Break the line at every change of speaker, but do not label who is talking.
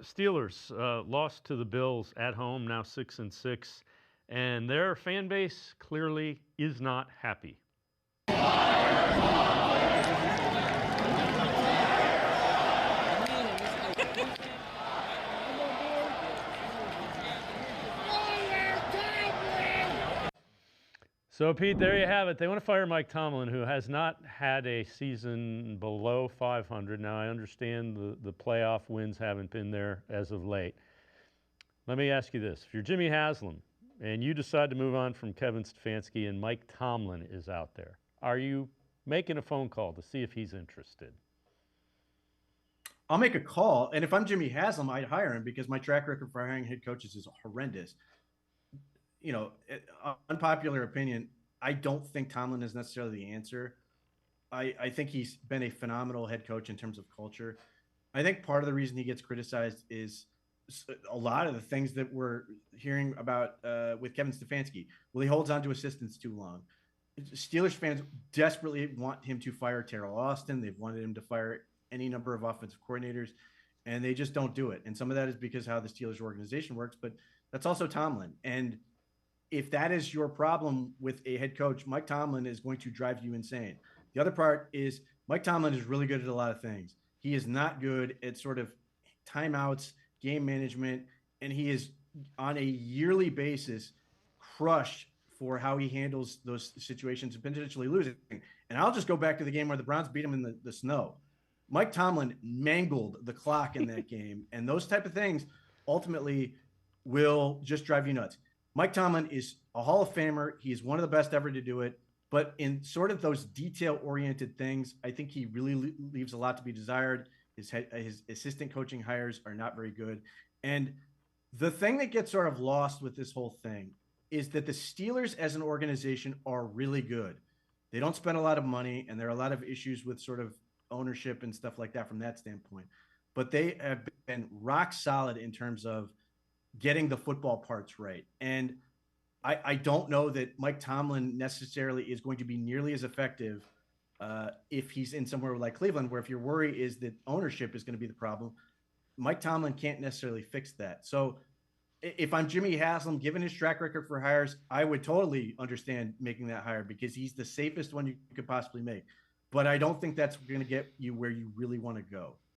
Steelers lost to the Bills at home, now 6-6, and their fan base clearly is not happy. So, Pete, there you have it. They want to fire Mike Tomlin, who has not had a season below 500. Now, I understand the playoff wins haven't been there as of late. Let me ask you this. If you're Jimmy Haslam and you decide to move on from Kevin Stefanski and Mike Tomlin is out there, are you making a phone call to see if he's interested?
I'll make a call, and if I'm Jimmy Haslam, I'd hire him because my track record for hiring head coaches is horrendous. Unpopular opinion, I don't think Tomlin is necessarily the answer. I think he's been a phenomenal head coach in terms of culture. I think part of the reason he gets criticized is a lot of the things that we're hearing about with Kevin Stefanski. Well, he holds on to assistants too long. Steelers fans desperately want him to fire Terrell Austin. They've wanted him to fire any number of offensive coordinators, and they just don't do it. And some of that is because how the Steelers organization works, but that's also Tomlin. And if that is your problem with a head coach, Mike Tomlin is going to drive you insane. The other part is Mike Tomlin is really good at a lot of things. He is not good at sort of timeouts, game management, and he is on a yearly basis crushed for how he handles those situations and potentially losing. And I'll just go back to the game where the Browns beat him in the snow. Mike Tomlin mangled the clock in that game, and those type of things ultimately will just drive you nuts. Mike Tomlin is a Hall of Famer. He is one of the best ever to do it. But in sort of those detail-oriented things, I think he really leaves a lot to be desired. His assistant coaching hires are not very good. And the thing that gets sort of lost with this whole thing is that the Steelers as an organization are really good. They don't spend a lot of money, and there are a lot of issues with sort of ownership and stuff like that from that standpoint. But they have been rock solid in terms of getting the football parts right. And I don't know that Mike Tomlin necessarily is going to be nearly as effective if he's in somewhere like Cleveland, where if your worry is that ownership is going to be the problem, Mike Tomlin can't necessarily fix that. So if I'm Jimmy Haslam, given his track record for hires, I would totally understand making that hire because he's the safest one you could possibly make. But I don't think that's going to get you where you really want to go.